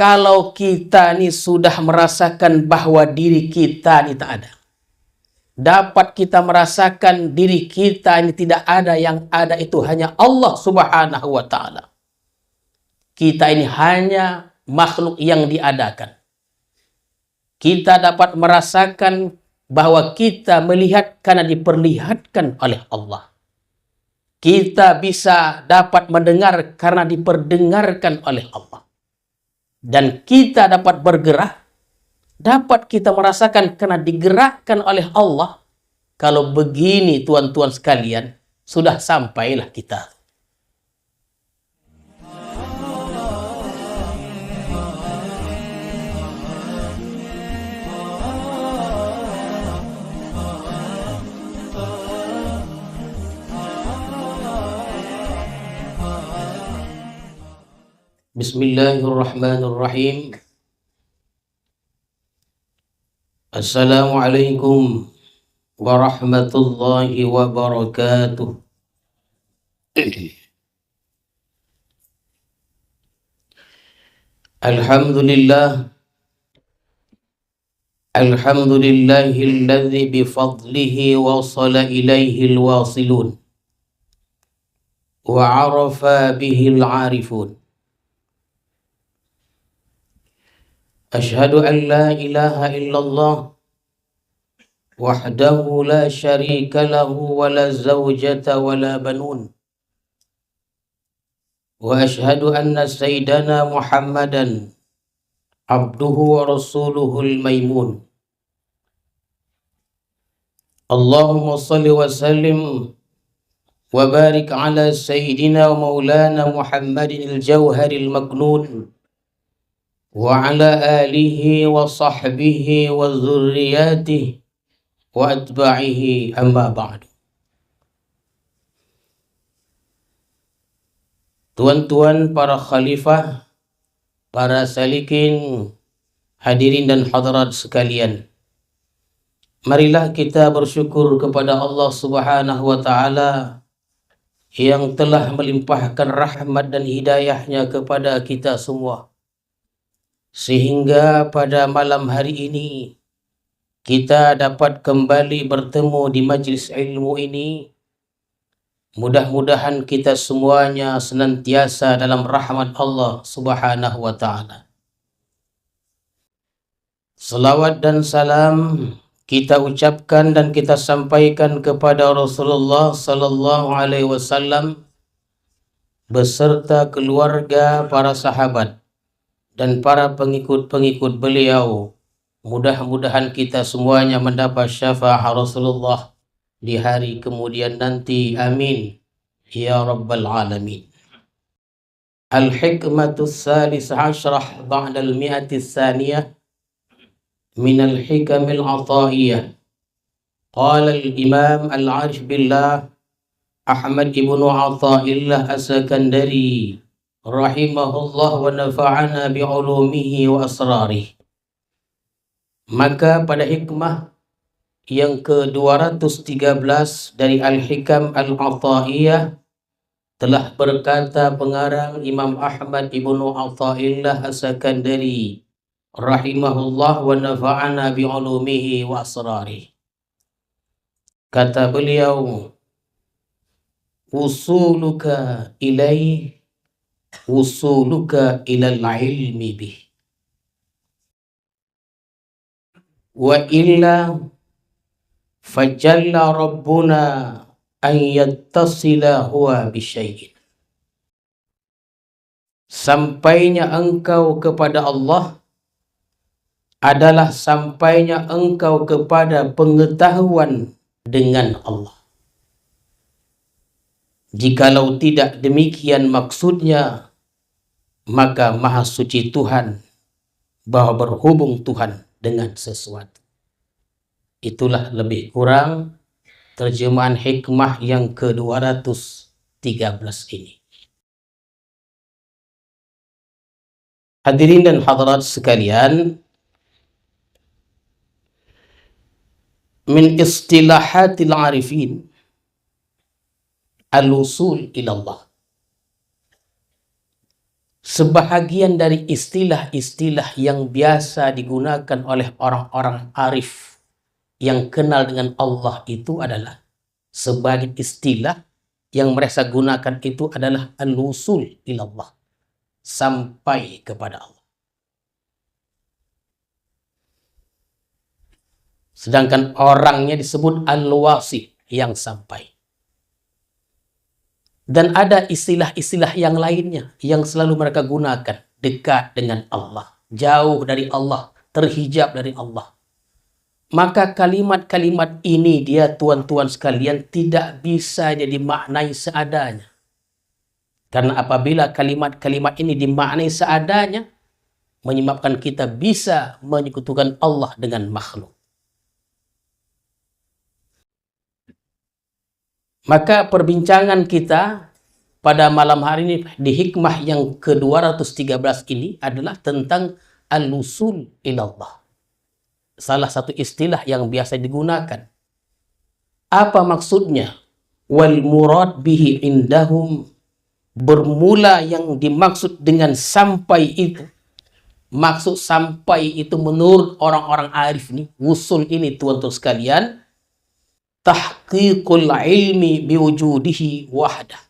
kalau kita ini sudah merasakan bahwa diri kita ini tak ada. Dapat kita merasakan diri kita ini tidak ada, yang ada itu hanya Allah Subhanahu wa Ta'ala. Kita ini hanya makhluk yang diadakan. Kita dapat merasakan bahwa kita melihat karena diperlihatkan oleh Allah. Kita bisa dapat mendengar karena diperdengarkan oleh Allah. Dan kita dapat bergerak, dapat kita merasakan karena digerakkan oleh Allah. Kalau begini tuan-tuan sekalian, sudah sampailah kita. Bismillahirrahmanirrahim. Assalamualaikum warahmatullahi wabarakatuh. Alhamdulillah. Alhamdulillahilladzi bifadlihi wasala ilaihi alwasilun wa arafa bihi al'arifun. Ashhadu an la ilaha illallah wahdahu la syarika lahu wa la zawjata wa la banun. Wa ashhadu anna sayyidana Muhammadan abduhu wa rasuluhul maimun. Allahumma salli wa sallim wa barik ala sayyidina wa maulana Muhammadin al-jawharil maknun wa ala alihi wa sahbihi wa zurriyatihi wa atba'ihi, amma ba'du. Tuan-tuan para khalifah, para salikin, hadirin dan hadirat sekalian, marilah kita bersyukur kepada Allah Subhanahu wa Ta'ala yang telah melimpahkan rahmat dan hidayahnya kepada kita semua, sehingga pada malam hari ini kita dapat kembali bertemu di majlis ilmu ini. Mudah-mudahan kita semuanya senantiasa dalam rahmat Allah Subhanahu wa Ta'ala. Salawat dan salam kita ucapkan dan kita sampaikan kepada Rasulullah sallallahu alaihi wasallam beserta keluarga, para sahabat dan para pengikut-pengikut beliau. Mudah-mudahan kita semuanya mendapat syafaat Rasulullah di hari kemudian nanti. Amin ya rabbal alamin. Al-hikmatus salis asyrah ba'da al-mi'atis saniyah min al-hikamil ataiyah. Qala al-imam al-arif billah Ahmad ibnu Athaillah as-Sakandari rahimahullah wa nafa'ana bi'ulumihi wa asrarih. Maka pada hikmah yang ke-213 dari Al-Hikam Al-Athaiyah telah berkata pengarang Imam Ahmad ibnu Athaillah as-Sakandari rahimahullah wa nafa'ana bi'ulumihi wa asrarih. Kata beliau, usuluka ilaih usuluka ilal ilmi bih, wa illa fajalla rabbuna an yattasila huwa bisyai'in. Sampainya engkau kepada Allah adalah sampainya engkau kepada pengetahuan dengan Allah. Jikalau tidak demikian maksudnya, maka maha suci Tuhan bahwa berhubung Tuhan dengan sesuatu. Itulah lebih kurang terjemahan hikmah yang ke-213 ini. Hadirin dan hadirat sekalian, min istilahatil arifin al-usul ilallah. sebahagian dari istilah-istilah yang biasa digunakan oleh orang-orang arif yang kenal dengan Allah itu adalah sebagai istilah yang mereka gunakan itu adalah al-wusul ilallah, sampai kepada Allah. Sedangkan orangnya disebut al-wasi, yang sampai. Dan ada istilah-istilah yang lainnya yang selalu mereka gunakan. Dekat dengan Allah, jauh dari Allah, terhijab dari Allah. Maka kalimat-kalimat ini dia tuan-tuan sekalian tidak bisa jadi maknai seadanya. Karena apabila kalimat-kalimat ini dimaknai seadanya, menyebabkan kita bisa menyekutukan Allah dengan makhluk. Maka perbincangan kita pada malam hari ini di hikmah yang ke-213 ini adalah tentang al-wusul ilallah. Salah satu istilah yang biasa digunakan. Apa maksudnya? Wal murad bihi indahum, bermula yang dimaksud dengan sampai itu. Maksud sampai itu menurut orang-orang arif ini, wusul ini tuan-tuan sekalian, tahqiqul ilmi biwujudihi wahdah.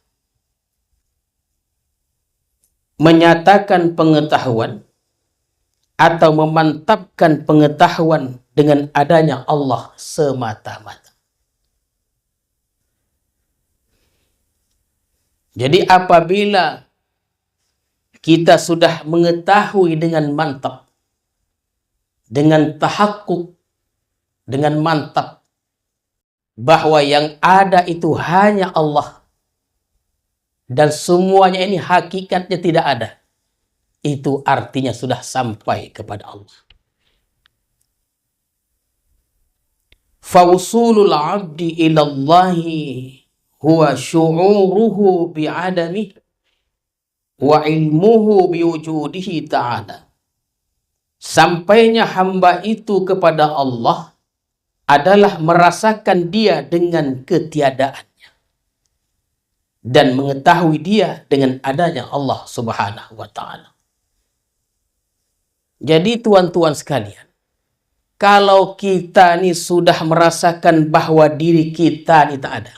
Menyatakan pengetahuan atau memantapkan pengetahuan dengan adanya Allah semata-mata. Jadi apabila kita sudah mengetahui dengan mantap, dengan tahakkuk, dengan mantap, bahwa yang ada itu hanya Allah, dan semuanya ini hakikatnya tidak ada, itu artinya sudah sampai kepada Allah. Fawusulul abdi ilallahi huwa syu'uruhu bi'adamih wa ilmuhu biwujudihi ta'ala. Sampainya hamba itu kepada Allah adalah merasakan dia dengan ketiadaannya dan mengetahui dia dengan adanya Allah Subhanahu wa ta'ala. Jadi tuan-tuan sekalian, kalau kita ini sudah merasakan bahwa diri kita ini tak ada,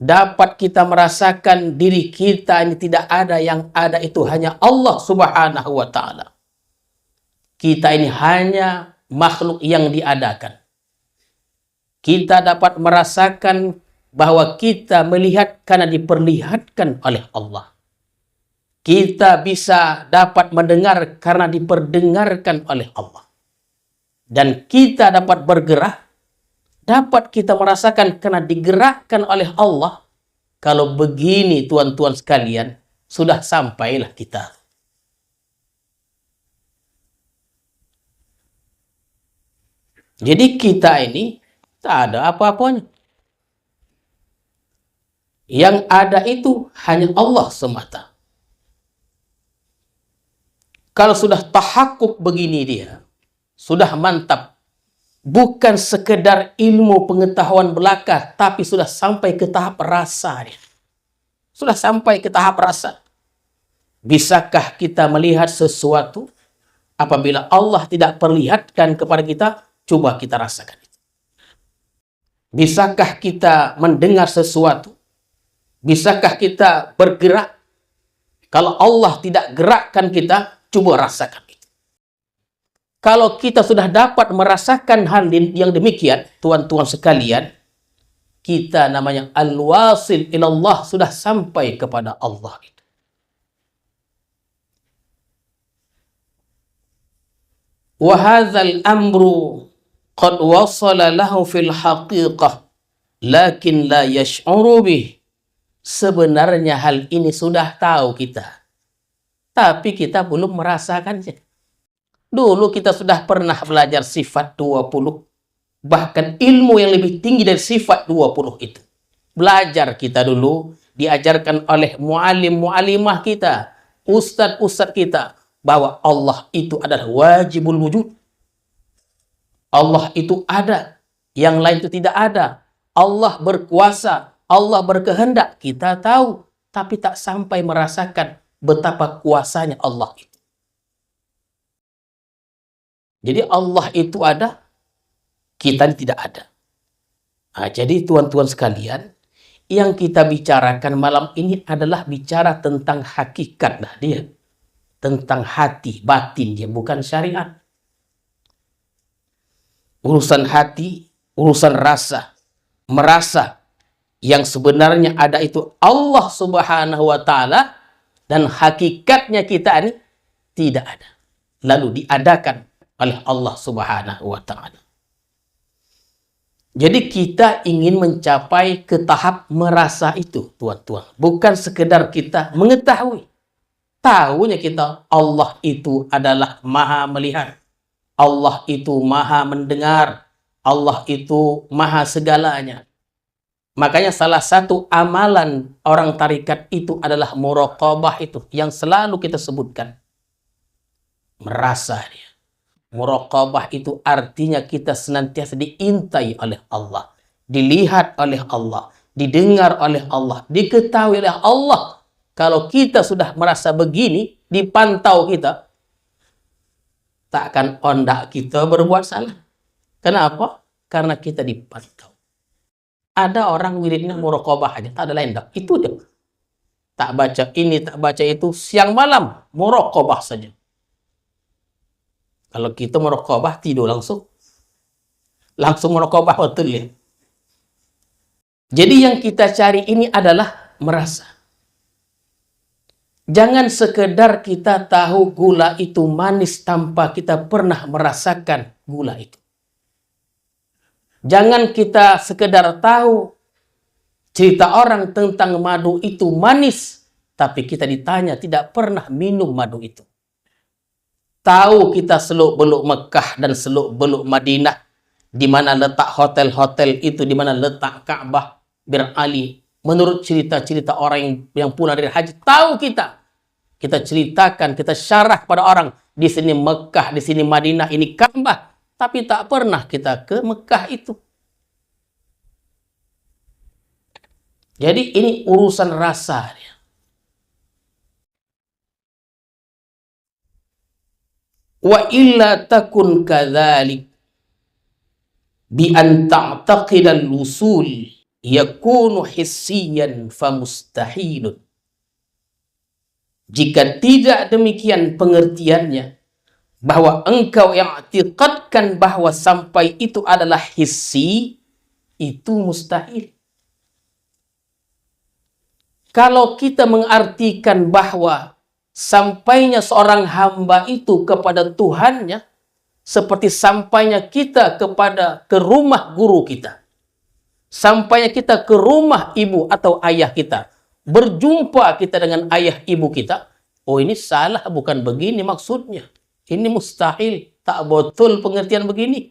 dapat kita merasakan diri kita ini tidak ada, yang ada itu hanya Allah Subhanahu wa ta'ala. Kita ini hanya makhluk yang diadakan. Kita dapat merasakan bahwa kita melihat karena diperlihatkan oleh Allah. Kita bisa dapat mendengar karena diperdengarkan oleh Allah. Dan kita dapat bergerak, dapat kita merasakan karena digerakkan oleh Allah. Kalau begini tuan-tuan sekalian, sudah sampailah kita. Jadi kita ini tak ada apa-apanya. Yang ada itu hanya Allah semata. Kalau sudah tahakkuk begini dia, sudah mantap. Bukan sekedar ilmu pengetahuan belaka, tapi sudah sampai ke tahap rasa dia. Sudah sampai ke tahap rasa. Bisakah kita melihat sesuatu apabila Allah tidak perlihatkan kepada kita? Coba kita rasakan. Bisakah kita mendengar sesuatu? Bisakah kita bergerak? Kalau Allah tidak gerakkan kita, coba rasakan itu. Kalau kita sudah dapat merasakan hal yang demikian, tuan-tuan sekalian, kita namanya al-wasil ilallah, sudah sampai kepada Allah itu. Wa hadzal amru qad wasala lahu fil haqiqah lakin la yash'uru bih. Sebenarnya hal ini sudah tahu kita, tapi kita belum merasakannya. Dulu kita sudah pernah belajar sifat 20, bahkan ilmu yang lebih tinggi dari sifat 20 itu. Belajar kita dulu, diajarkan oleh mu'alim-mu'alimah kita, ustadz-ustadz kita, bahwa Allah itu adalah wajibul wujud. Allah itu ada, yang lain itu tidak ada. Allah berkuasa, Allah berkehendak, kita tahu, tapi tak sampai merasakan betapa kuasanya Allah itu. Jadi Allah itu ada, kita tidak ada. Nah, jadi tuan-tuan sekalian, yang kita bicarakan malam ini adalah bicara tentang hakikat lah dia. Tentang hati, batin dia, bukan syariat. Urusan hati, urusan rasa, merasa yang sebenarnya ada itu Allah Subhanahu wa Ta'ala, dan hakikatnya kita ini tidak ada. Lalu diadakan oleh Allah Subhanahu wa Ta'ala. Jadi kita ingin mencapai ke tahap merasa itu, tuan-tuan. Bukan sekedar kita mengetahui. Tahunya kita Allah itu adalah maha melihat. Allah itu maha mendengar. Allah itu maha segalanya. Makanya salah satu amalan orang tarikat itu adalah muraqabah itu. Yang selalu kita sebutkan. Merasa dia. Muraqabah itu artinya kita senantiasa diintai oleh Allah. Dilihat oleh Allah. Didengar oleh Allah. Diketahui oleh Allah. Kalau kita sudah merasa begini, dipantau kita, takkan ondak kita berbuat salah. Kenapa? Karena kita dipantau. Ada orang wiridnya muraqabah aja, tak ada lain dah. Itu dia. Tak baca ini, tak baca itu, siang malam muraqabah saja. Kalau kita muraqabah tidur langsung muraqabah betul ya. Jadi yang kita cari ini adalah merasa. Jangan sekedar kita tahu gula itu manis tanpa kita pernah merasakan gula itu. Jangan kita sekedar tahu cerita orang tentang madu itu manis, tapi kita ditanya tidak pernah minum madu itu. Tahu kita seluk-beluk Mekah dan seluk-beluk Madinah, di mana letak hotel-hotel itu, di mana letak Ka'bah, Bir Ali. Menurut cerita-cerita orang yang pulang dari haji, tahu kita. Kita ceritakan, kita syarah pada orang, di sini Mekah, di sini Madinah, ini Ka'bah. Tapi tak pernah kita ke Mekah itu. Jadi ini urusan rasa. Wa illa takun kadzalik bi an ta'taqidal usul yakunu hissiyan famustahilun. Jika tidak demikian pengertiannya, bahwa engkau yang i'tiqadkan bahwa sampai itu adalah hissi, itu mustahil. Kalau kita mengartikan bahwa sampainya seorang hamba itu kepada Tuhannya, seperti sampainya kita ke rumah guru kita. Sampainya kita ke rumah ibu atau ayah kita. Berjumpa kita dengan ayah ibu kita. Oh ini salah, bukan begini maksudnya. Ini mustahil, tak betul pengertian begini.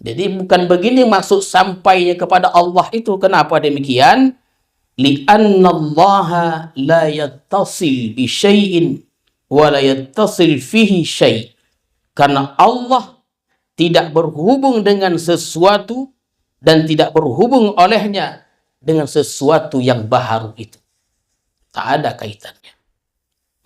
Jadi bukan begini maksud sampainya kepada Allah itu. Kenapa demikian? Li'anna Allah la yattasil bi syai'in wa la yattasil fihi syai'. Karena Allah tidak berhubung dengan sesuatu dan tidak berhubung olehnya dengan sesuatu yang baharu itu. Tak ada kaitannya.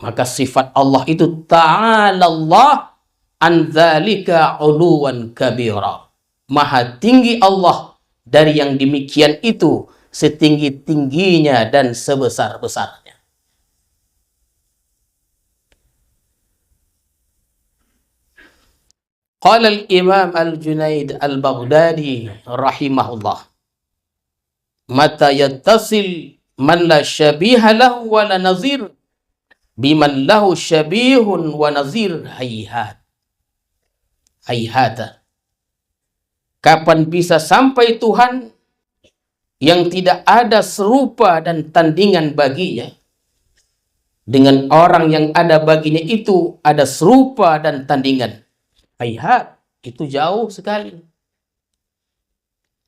Maka sifat Allah itu ta'ala Allah an dzalika 'uluwan kabira. Maha tinggi Allah dari yang demikian itu, setinggi-tingginya dan sebesar-besarnya. Qala al-Imam al-Junaid al-Baghdadi rahimahullah, mata yattasil man la syabiha lahu wa la nazir biman lahu syabihun wa nazir hayhata. Kapan bisa sampai Tuhan yang tidak ada serupa dan tandingan baginya dengan orang yang ada baginya itu ada serupa dan tandingan? Hayhat, itu jauh sekali.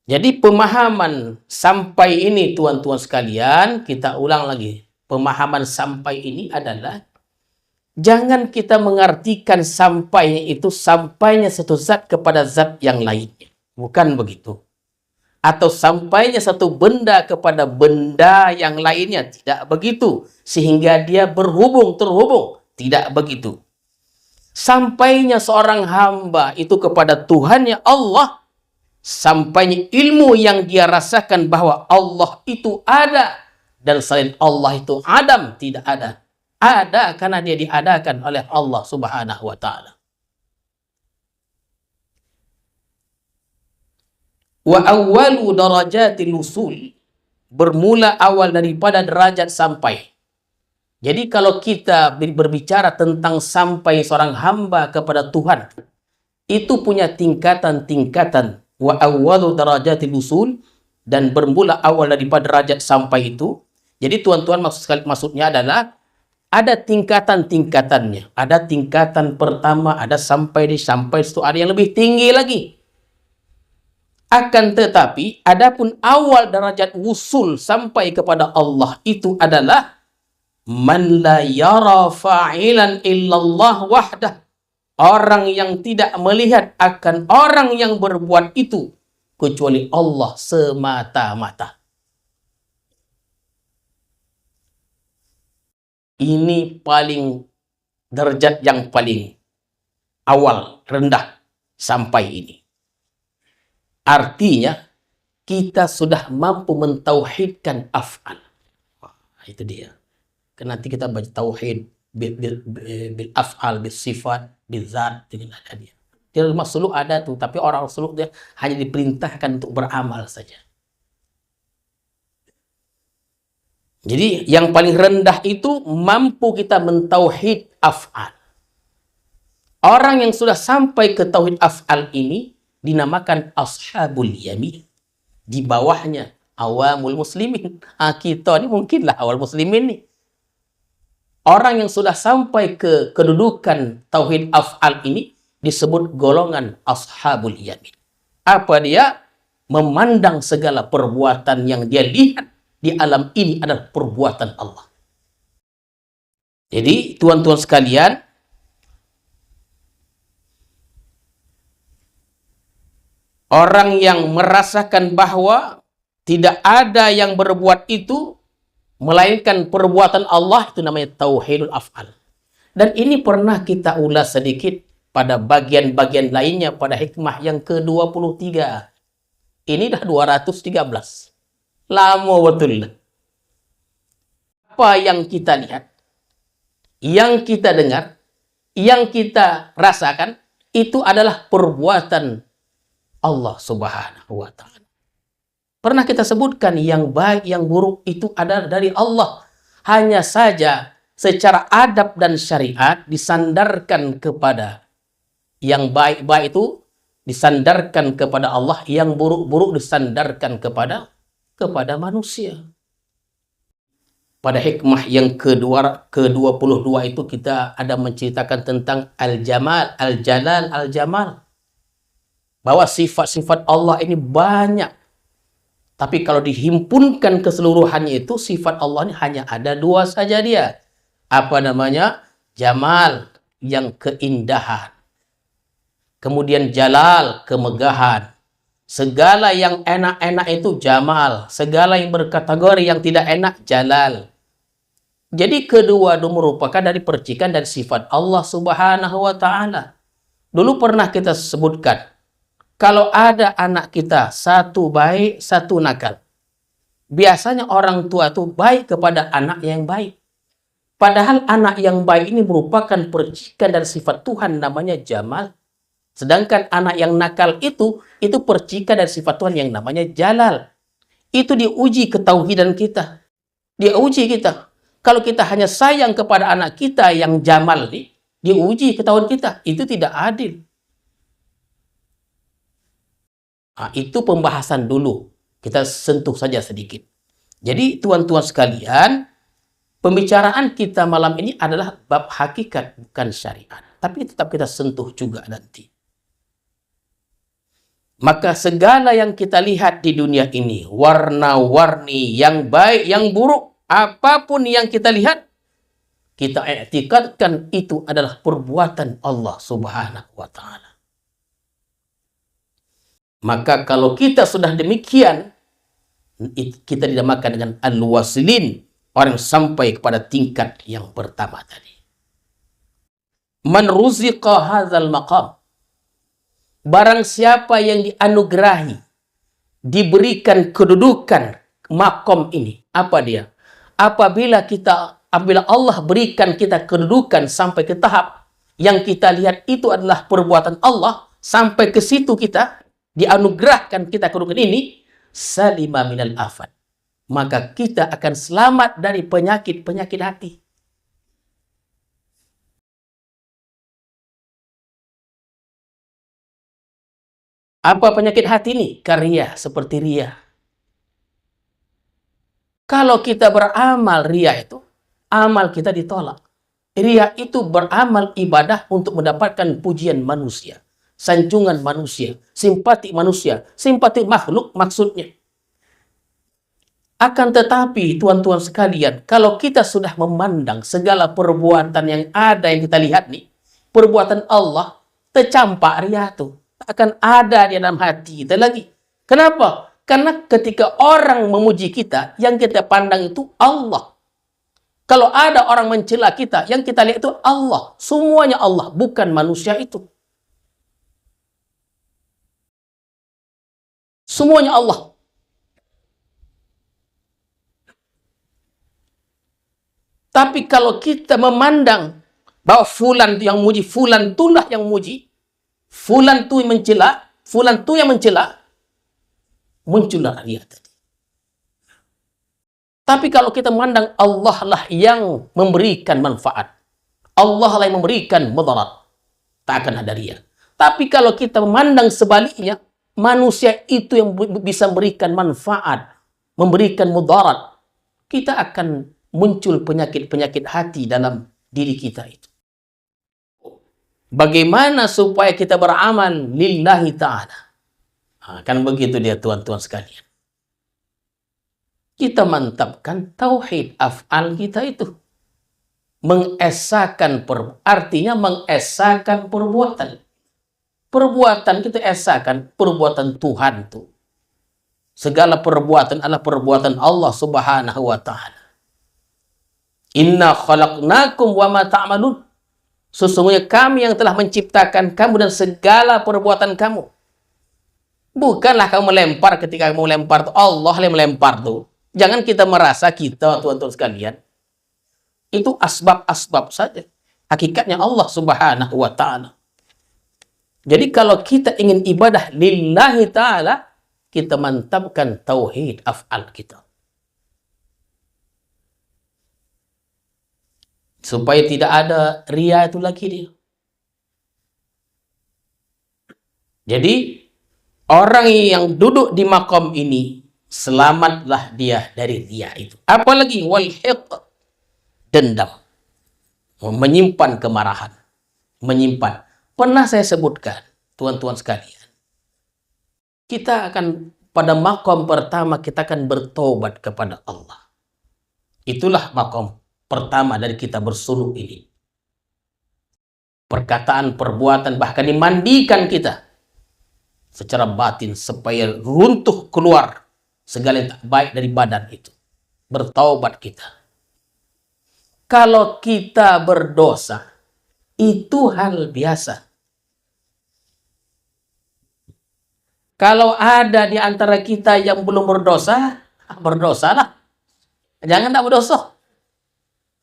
Jadi pemahaman sampai ini, tuan-tuan sekalian, kita ulang lagi. Pemahaman sampai ini adalah jangan kita mengartikan sampainya itu sampainya satu zat kepada zat yang lainnya. Bukan begitu. atau sampainya satu benda kepada benda yang lainnya, tidak begitu. Sehingga dia terhubung, tidak begitu. Sampainya seorang hamba itu kepada Tuhannya Allah, sampainya ilmu yang dia rasakan bahwa Allah itu ada, dan selain Allah itu adam, tidak ada. Ada karena dia diadakan oleh Allah Subhanahu wa Ta'ala. Wa awwalu darajatil usul, bermula awal daripada derajat sampai. Jadi kalau kita berbicara tentang sampai seorang hamba kepada Tuhan, itu punya tingkatan-tingkatan. Wa awwalu darajatil usul, dan bermula awal daripada derajat sampai itu. Jadi tuan-tuan, maksudnya adalah ada tingkatan-tingkatannya. Ada tingkatan pertama, ada sampai itu, ada yang lebih tinggi lagi. Akan tetapi, adapun awal derajat wusul sampai kepada Allah itu adalah man la yara fa'ilan illallah wahdah. Orang yang tidak melihat akan orang yang berbuat itu kecuali Allah semata-mata. Ini paling derajat yang paling awal, rendah sampai ini. Artinya, kita sudah mampu mentauhidkan af'al. Wah, itu dia. Karena nanti kita baca tauhid bil af'al, bil sifat, bil zat, dengan ada dia. Dia makhluk ada tuh, tapi orang makhluk dia hanya diperintahkan untuk beramal saja. Jadi, yang paling rendah itu mampu kita mentauhid af'al. Orang yang sudah sampai ke tauhid af'al ini dinamakan ashabul yamin. Di bawahnya awamul muslimin. Kita ini mungkinlah awal muslimin nih. Orang yang sudah sampai ke kedudukan tauhid af'al ini disebut golongan ashabul yamin. Apa dia? Memandang segala perbuatan yang dia lihat di alam ini adalah perbuatan Allah. Jadi tuan-tuan sekalian, orang yang merasakan bahwa tidak ada yang berbuat itu melainkan perbuatan Allah, itu namanya tauhidul af'al. Dan ini pernah kita ulas sedikit pada bagian-bagian lainnya pada hikmah yang ke-23. Ini dah 213. Lama betul. Apa yang kita lihat, yang kita dengar, yang kita rasakan, itu adalah perbuatan Allah Subhanahu wa Ta'ala. Pernah kita sebutkan yang baik, yang buruk itu adalah dari Allah. Hanya saja secara adab dan syariat disandarkan kepada yang baik-baik itu disandarkan kepada Allah, yang buruk-buruk disandarkan kepada manusia. Pada hikmah yang ke-22 itu kita ada menceritakan tentang al-jamal, al-jalal, al-jamal. Bahwa sifat-sifat Allah ini banyak. Tapi kalau dihimpunkan keseluruhannya itu, sifat Allah ini hanya ada dua saja dia. Apa namanya? Jamal, yang keindahan. Kemudian jalal, kemegahan. Segala yang enak-enak itu jamal. Segala yang berkategori yang tidak enak, jalal. Jadi kedua itu merupakan dari percikan dari sifat Allah Subhanahu wa Ta'ala. Dulu pernah kita sebutkan, kalau ada anak kita, satu baik, satu nakal. Biasanya orang tua itu baik kepada anak yang baik. Padahal anak yang baik ini merupakan percikan dari sifat Tuhan, namanya jamal. Sedangkan anak yang nakal itu percikan dari sifat Tuhan yang namanya jalal. Itu diuji ketauhidan kita. Diuji kita. Kalau kita hanya sayang kepada anak kita yang jamal nih, diuji ketauhidan kita. Itu tidak adil. Nah, itu pembahasan dulu. Kita sentuh saja sedikit. Jadi tuan-tuan sekalian, pembicaraan kita malam ini adalah bab hakikat, bukan syariat. Tapi tetap kita sentuh juga nanti. Maka segala yang kita lihat di dunia ini, warna-warni, yang baik, yang buruk, apapun yang kita lihat, kita i'tikadkan itu adalah perbuatan Allah Subhanahu wa Ta'ala. Maka kalau kita sudah demikian, kita dinamakan dengan al-wasilin, orang yang sampai kepada tingkat yang pertama tadi. Man ruziqa hadzal maqam, barang siapa yang dianugerahi, diberikan kedudukan makom ini, apa dia? Apabila Allah berikan kita kedudukan sampai ke tahap yang kita lihat itu adalah perbuatan Allah, sampai ke situ kita dianugerahkan kita kedudukan ini, salima minal afat, maka kita akan selamat dari penyakit-penyakit hati. Apa penyakit hati ini? Karya, seperti ria. Kalau kita beramal ria itu, amal kita ditolak. Ria itu beramal ibadah untuk mendapatkan pujian manusia, sanjungan manusia, simpati makhluk maksudnya. Akan tetapi, tuan-tuan sekalian, kalau kita sudah memandang segala perbuatan yang ada yang kita lihat nih, perbuatan Allah, tercampak ria itu akan ada di dalam hati kita lagi. Kenapa? Karena ketika orang memuji kita, yang kita pandang itu Allah. Kalau ada orang mencela kita, yang kita lihat itu Allah. Semuanya Allah, bukan manusia itu. Semuanya Allah. Tapi kalau kita memandang bahwa fulan yang muji, fulan itulah yang muji, fulan itu mencela, fulan itu yang mencela, muncullah ria tadi. Tapi kalau kita memandang Allah lah yang memberikan manfaat, Allah lah yang memberikan mudarat, tak akan ada ria. Tapi kalau kita memandang sebaliknya, manusia itu yang bisa memberikan manfaat, memberikan mudarat, kita akan muncul penyakit-penyakit hati dalam diri kita itu. Bagaimana supaya kita beramal lillahi ta'ala? Kan begitu dia tuan-tuan sekalian. Kita mantapkan tauhid af'al kita itu. Mengesahkan, artinya mengesahkan perbuatan. Perbuatan kita esahkan, perbuatan Tuhan itu. Segala perbuatan adalah perbuatan Allah subhanahu wa ta'ala. Inna khalaqnakum wa ma ta'malun. Sesungguhnya kami yang telah menciptakan kamu dan segala perbuatan kamu. Bukanlah kamu melempar ketika kamu melempar itu. Allah yang melempar itu. Jangan kita merasa kita, tuan-tuan sekalian, itu asbab-asbab saja. Hakikatnya Allah subhanahu wa ta'ala. Jadi kalau kita ingin ibadah lillahi ta'ala, kita mantapkan tauhid af'al kita. Supaya tidak ada ria itu lagi dia. Jadi, orang yang duduk di makom ini, selamatlah dia dari ria itu. Apalagi wal-hiq, dendam. Menyimpan kemarahan. Menyimpan. Pernah saya sebutkan, tuan-tuan sekalian. Kita akan, pada makom pertama, kita akan bertobat kepada Allah. Itulah makom pertama dari kita bersuluk ini. Perkataan, perbuatan, bahkan dimandikan kita secara batin supaya runtuh keluar segala yang tak baik dari badan itu. Bertaubat kita. Kalau kita berdosa, itu hal biasa. Kalau ada di antara kita yang belum berdosa, berdosalah. Jangan tak berdosa.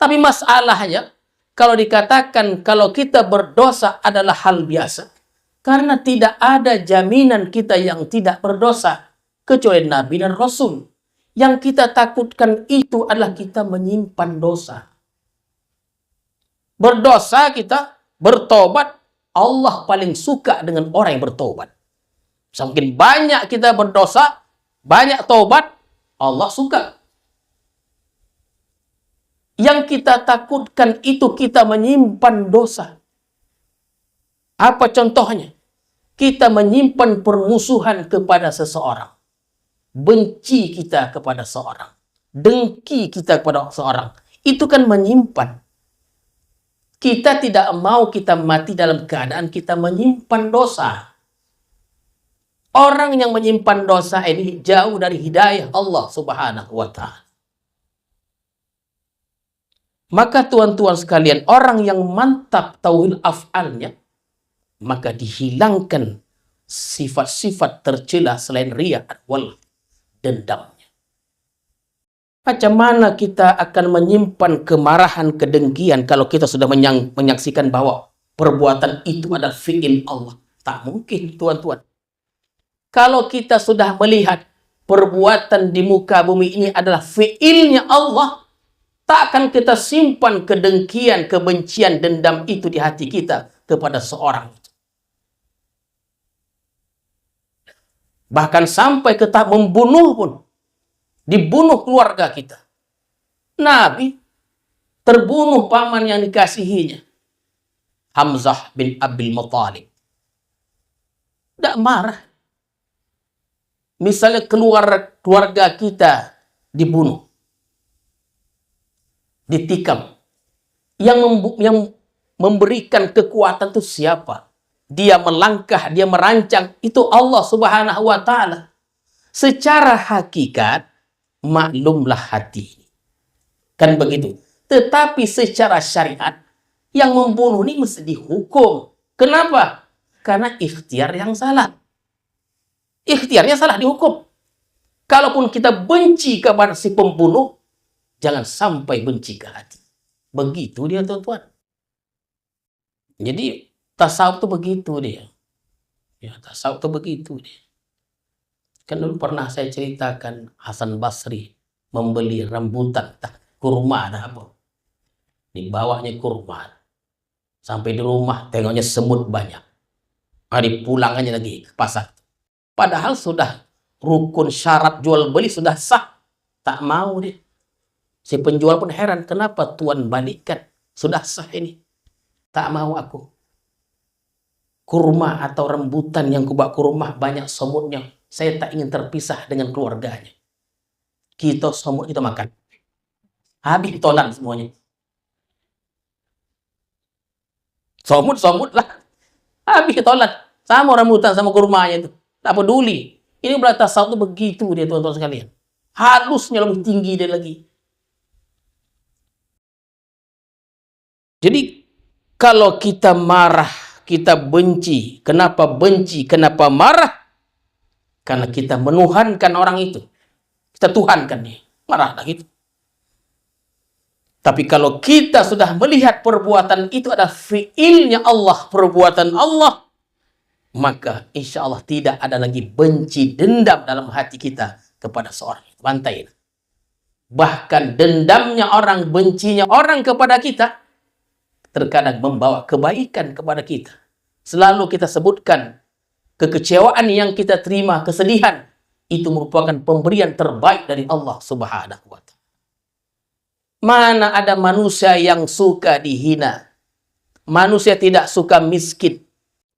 Tapi masalahnya, kalau dikatakan kalau kita berdosa adalah hal biasa, karena tidak ada jaminan kita yang tidak berdosa, kecuali Nabi dan Rasul. Yang kita takutkan itu adalah kita menyimpan dosa. Berdosa kita, bertobat, Allah paling suka dengan orang yang bertobat. Semakin banyak kita berdosa, banyak tobat, Allah suka. Yang kita takutkan itu kita menyimpan dosa. Apa contohnya? Kita menyimpan permusuhan kepada seseorang. Benci kita kepada seorang. Dengki kita kepada seorang. Itu kan menyimpan. Kita tidak mau kita mati dalam keadaan kita menyimpan dosa. Orang yang menyimpan dosa ini jauh dari hidayah Allah Subhanahu wa Ta'ala. Maka tuan-tuan sekalian, orang yang mantap tauhid af'alnya, maka dihilangkan sifat-sifat tercela selain riya wal dendamnya. Macam mana kita akan menyimpan kemarahan, kedengkian kalau kita sudah menyaksikan bahwa perbuatan itu adalah fi'il Allah? Tak mungkin, tuan-tuan. Kalau kita sudah melihat perbuatan di muka bumi ini adalah fi'ilnya Allah, tak akan kita simpan kedengkian, kebencian, dendam itu di hati kita kepada seorang. Bahkan sampai ke tahap membunuh pun. Dibunuh keluarga kita. Nabi terbunuh paman yang dikasihinya, Hamzah bin Abdul Muttalib. Tidak marah. Misalnya keluarga kita dibunuh, ditikam. Yang memberikan kekuatan itu siapa? Dia melangkah, dia merancang, itu Allah Subhanahu wa Ta'ala. Secara hakikat, maklumlah hati. Kan begitu. Tetapi secara syariat, yang membunuh ini mesti dihukum. Kenapa? Karena ikhtiar yang salah. Ikhtiarnya salah, dihukum. Kalaupun kita benci kepada si pembunuh, jangan sampai benci ke hati. Begitu dia, tuan-tuan. Jadi tasawuf itu begitu dia. Ya, tasawuf itu begitu dia. Kan dulu pernah saya ceritakan Hasan Basri membeli rambutan, kurma ada apa? Di bawahnya kurma. Sampai di rumah tengoknya semut banyak. Hari pulangannya lagi ke pasar. Padahal sudah rukun syarat jual beli sudah sah. Tak mau dia. Si penjual pun heran, kenapa tuan balikkan? Sudah sah ini. Tak mau aku. Kurma atau rambutan yang kubak kurma banyak semutnya. Saya tak ingin terpisah dengan keluarganya. Kita semut kita makan. Habis ditolan semuanya. Somut lah. Habis ditolan. Sama rambutan sama kurmanya itu. Tak peduli. Ini berarti tasawuf itu begitu dia, tuan-tuan sekalian. Halusnya lebih tinggi dia lagi. Jadi kalau kita marah, kita benci. Kenapa benci? Kenapa marah? Karena kita menuhankan orang itu. Kita tuhankan dia. Marah lah gitu. Tapi kalau kita sudah melihat perbuatan itu adalah fi'ilnya Allah, perbuatan Allah, maka insya Allah tidak ada lagi benci, dendam dalam hati kita kepada seorang. Bantai. Bahkan dendamnya orang, bencinya orang kepada kita, terkadang membawa kebaikan kepada kita. Selalu kita sebutkan, kekecewaan yang kita terima, kesedihan, itu merupakan pemberian terbaik dari Allah Subhanahu wa Ta'ala. Mana ada manusia yang suka dihina. Manusia tidak suka miskin.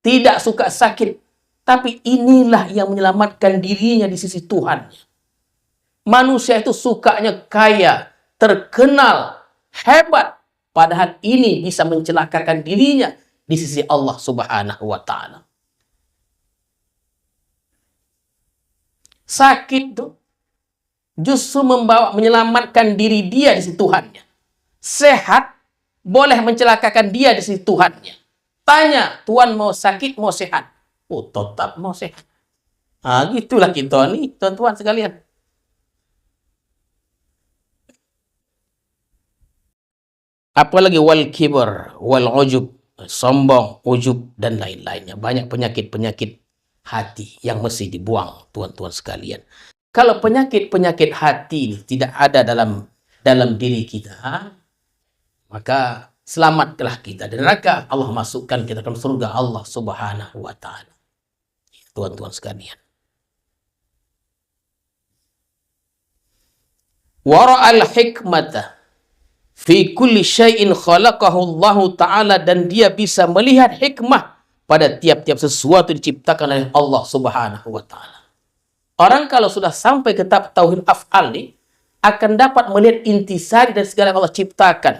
Tidak suka sakit. Tapi inilah yang menyelamatkan dirinya di sisi Tuhan. Manusia itu sukanya kaya, terkenal, hebat. Padahal ini bisa mencelakakan dirinya di sisi Allah Subhanahu wa Ta'ala. Sakit itu justru menyelamatkan diri dia di sisi Tuhannya. Sehat boleh mencelakakan dia di sisi Tuhannya. Tanya, Tuhan mau sakit, mau sehat? Oh, tetap mau sehat. Nah, gitulah kita nih, tuan-tuan sekalian. Apalagi wal kibr, wal ujub, sombong, ujub, dan lain-lainnya. Banyak penyakit-penyakit hati yang mesti dibuang, tuan-tuan sekalian. Kalau penyakit-penyakit hati ini tidak ada dalam diri kita, maka selamatlah kita dari neraka. Allah masukkan kita ke surga Allah Subhanahu wa Ta'ala. Tuan-tuan sekalian. Wara'al hikmata fi kulli syai'in khalaqahu Allah Ta'ala, dan dia bisa melihat hikmah pada tiap-tiap sesuatu diciptakan oleh Allah Subhanahu wa Ta'ala. Orang kalau sudah sampai ke tahap tauhid af'al ini, akan dapat melihat intisari dari segala yang Allah ciptakan.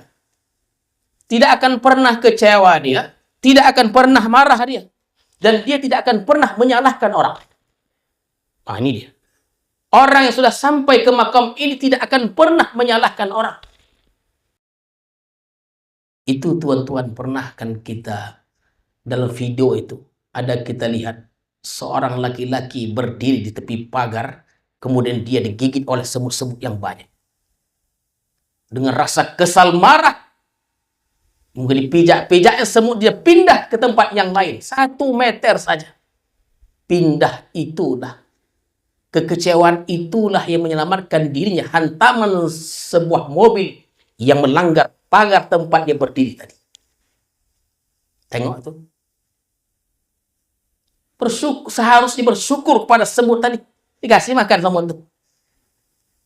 Tidak akan pernah kecewa dia, tidak akan pernah marah dia, dan dia tidak akan pernah menyalahkan orang. Nah, ini dia. Orang yang sudah sampai ke makam ini tidak akan pernah menyalahkan orang. Itu tuan-tuan pernah kan kita dalam video itu, ada kita lihat seorang laki-laki berdiri di tepi pagar, kemudian dia digigit oleh semut-semut yang banyak. Dengan rasa kesal marah, mungkin dipijak-pijaknya semut, dia pindah ke tempat yang lain. 1 meter saja. Pindah itulah. Kekecewaan itulah yang menyelamatkan dirinya. Hantaman sebuah mobil yang melanggar pagar tempat dia berdiri tadi. Tengok itu. Seharusnya bersyukur kepada semut tadi. Dikasih makan semut itu.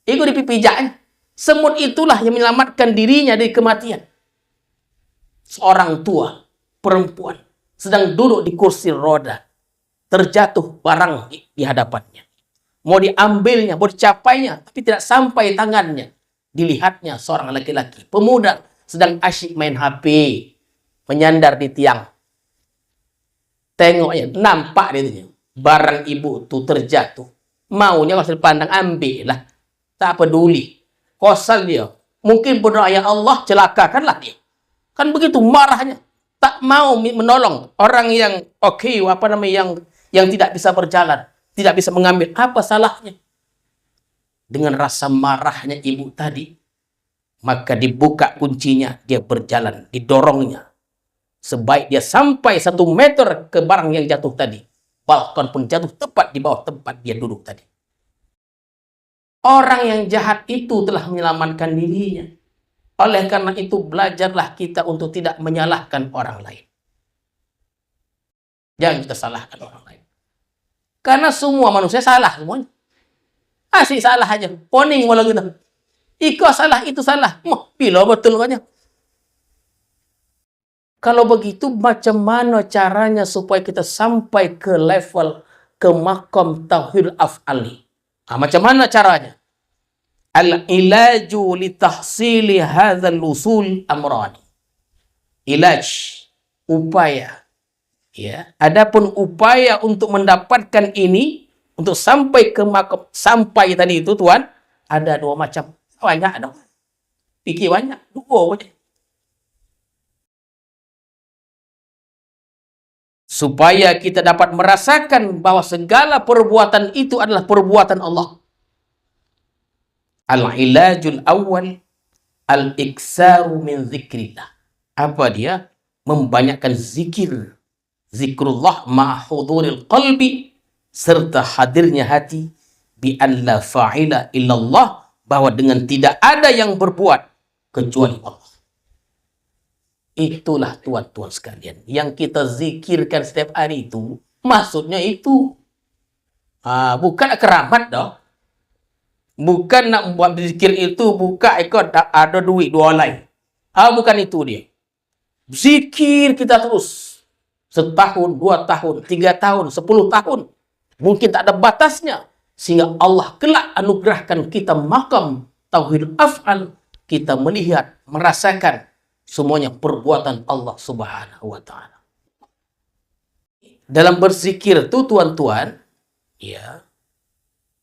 Itu dipijaknya. Semut itulah yang menyelamatkan dirinya dari kematian. Seorang tua, perempuan, sedang duduk di kursi roda. Terjatuh barang di hadapannya. Mau diambilnya, mau dicapainya, tapi tidak sampai tangannya. Dilihatnya seorang laki-laki, pemuda, sedang asyik main HP. Menyandar di tiang. Tengoknya, nampak dia. Barang ibu itu terjatuh. Maunya kalau dipandang, ambil lah. Tak peduli. Kosal dia. Mungkin berdoa, ya Allah, celakakanlah dia. Kan begitu marahnya. Tak mau menolong orang yang yang tidak bisa berjalan. Tidak bisa mengambil. Apa salahnya? Dengan rasa marahnya ibu tadi, maka dibuka kuncinya, dia berjalan, didorongnya. Sebaik dia sampai 1 meter ke barang yang jatuh tadi. Balkon pun jatuh tepat di bawah tempat dia duduk tadi. Orang yang jahat itu telah menyelamatkan dirinya. Oleh karena itu, belajarlah kita untuk tidak menyalahkan orang lain. Jangan kita salahkan orang lain. Karena semua manusia salah semuanya. Asik salah aja. Poning walau gitu. Iko salah, itu salah. Bila betul kan? Kalau begitu, macam mana caranya supaya kita sampai ke level, ke makam tauhid af'ali? Macam mana caranya? Al-ilaju li tahsili hadzal usul amrani. Ilaj, upaya. Ya, adapun upaya untuk mendapatkan ini, untuk sampai ke makam, sampai tadi itu tuan, ada 2 macam. Banyak dong. Fikir banyak. 2 aja. Supaya kita dapat merasakan bahwa segala perbuatan itu adalah perbuatan Allah. Al-ilajul awal, al-iksaru min zikrillah. Apa dia? Membanyakkan zikir. Zikrullah ma'huduril qalbi, serta hadirnya hati, bi an la fa'ila illallah, bahwa dengan tidak ada yang berbuat kecuali Allah. Itulah tuan-tuan sekalian yang kita zikirkan setiap hari itu, maksudnya itu bukan keramat dong. Bukan nak buat zikir itu buka ikut ada duit 2 lain. Bukan itu dia. Zikir kita terus. 1 tahun, 2 tahun, 3 tahun, 10 tahun. Mungkin tak ada batasnya. Sehingga Allah kelak anugerahkan kita makam tauhid af'al. Kita melihat, merasakan semuanya perbuatan Allah Subhanahu wa ta'ala. Dalam berzikir itu tuan-tuan, ya,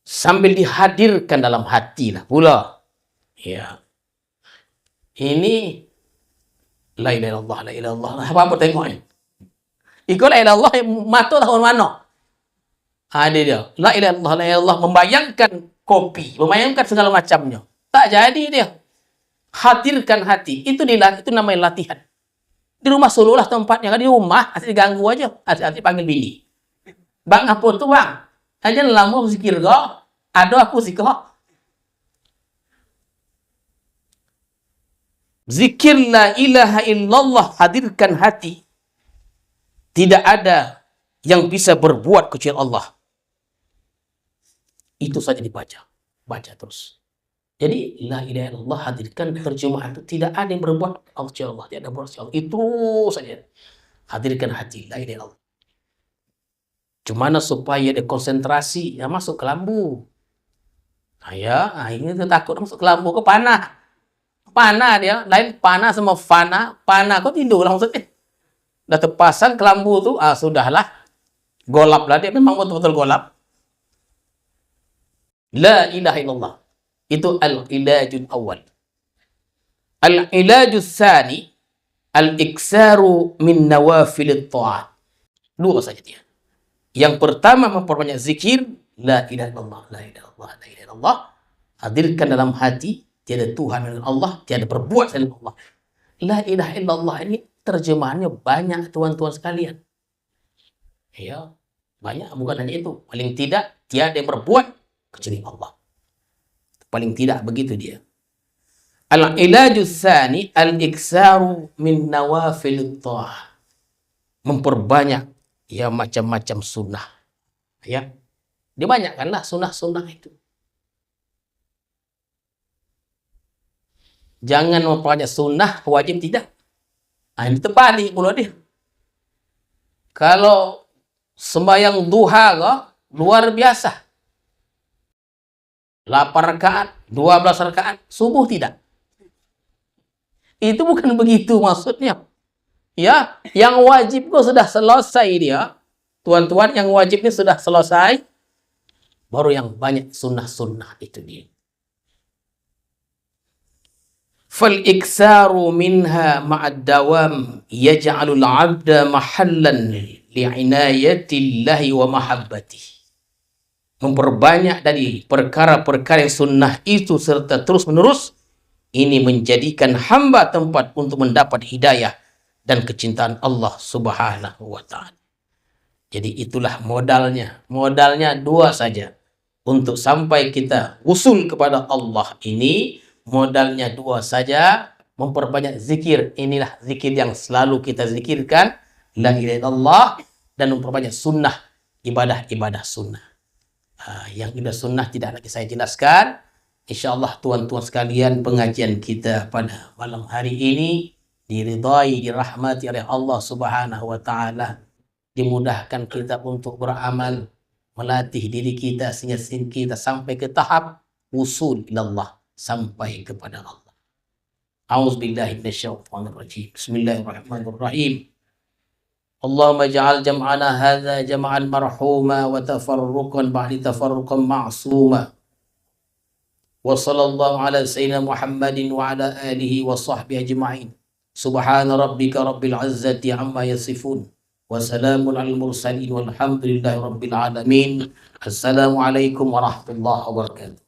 sambil dihadirkan dalam hati lah pula. Ya. Ini la ilaha illallah, la ilaha illallah. Apa tengoknya? Ikut la ilaha illallah mata tahun mana? Dia. La ilaha illallah, la ilaha illallah, membayangkan kopi, membayangkan segala macamnya. Tak jadi dia. Hadirkan hati. Itu namanya latihan. Di rumah solo lah tempatnya. Kan di rumah, asli diganggu aja. Asli panggil bini. Bang, apa tuh bang? Aja lama zikir kok. Ada aku sih kok. Zikir la ilaha illallah, hadirkan hati. Tidak ada yang bisa berbuat kecuali Allah. Itu saja dibaca. Baca terus. Jadi, la ilaha illallah, hadirkan terjemahan itu. Tidak ada yang berbuat kecuali Allah. Tidak ada berbuat kecuali Allah. Itu saja. Hadirkan hati. La ilaha illallah. Cumana supaya dia konsentrasi, ya masuk ke lambu. Ini takut masuk ke lambu, ke panah. Panah dia. Lain panah sama fana. Panah, kok tidur langsung. Dah terpasang ke lambu tu, sudahlah. Golap lah dia. Memang betul-betul golap. La ilaha illallah. Itu al-ilajul awal. Al-ilajul tsani, al-iksaru min nawafilit ta'at. Dua saja dia. Yang pertama memperbanyak zikir, la ilaha illallah, la ilaha illallah, la ilaha illallah. Hadirkan dalam hati, tiada Tuhan selain Allah, tiada berbuat selain Allah. La ilaha illallah ini terjemahannya banyak tuan-tuan sekalian. Ya, banyak, bukan hanya itu. Paling tidak, tiada yang berbuat kecuali Allah. Paling tidak begitu dia. Al-ilaju tsani al-iksaru min nawafil ta'ah. Memperbanyak ya macam-macam sunnah. Ya. Dibanyakkanlah sunnah-sunnah itu. Jangan memperbanyak sunnah, wajib tidak. Nah, ini terbalik pula dia. Kalau sembahyang duha kok, luar biasa. 8 rakaat, 12 rakaat, subuh tidak. Itu bukan begitu maksudnya. Ya, yang wajib kok sudah selesai dia. Tuan-tuan, yang wajib ini sudah selesai. Baru yang banyak sunnah-sunnah itu dia. Fal-iksaru minha ma'ad dawam yaj'alul 'abda mahallan li'inayatillahi wa mahabbatihi. Memperbanyak dari perkara-perkara yang sunnah itu serta terus-menerus, ini menjadikan hamba tempat untuk mendapat hidayah dan kecintaan Allah Subhanahu wa ta'ala. Jadi itulah modalnya. Modalnya dua saja. Untuk sampai kita usul kepada Allah ini, modalnya dua saja. Memperbanyak zikir. Inilah zikir yang selalu kita zikirkan. La ilaha illallah. Dan memperbanyak sunnah. Ibadah-ibadah sunnah. Yang ibadah sunnah tidak lagi saya jelaskan. InsyaAllah tuan-tuan sekalian, pengajian kita pada malam hari ini diridai, dirahmati oleh Allah Subhanahu wa ta'ala. Dimudahkan kita untuk beramal, melatih diri kita sehingga kita sampai ke tahap usul ilallah, sampai kepada Allah. A'udzubillahi minasyaitonir rajim. Bismillahirrahmanirrahim. Allahumma ja'al jam'ana hadza jam'an marhuma wa tafarruqan ba'di tafarruqan ma'suma. Wa sallallahu ala sayyidina Muhammadin wa ala alihi wa sahbihi ajma'in. Subhana rabbika rabbil izzati amma yasifun. Wa salamun alal mursalin walhamdulillahi rabbil alamin. Assalamualaikum warahmatullahi wabarakatuh.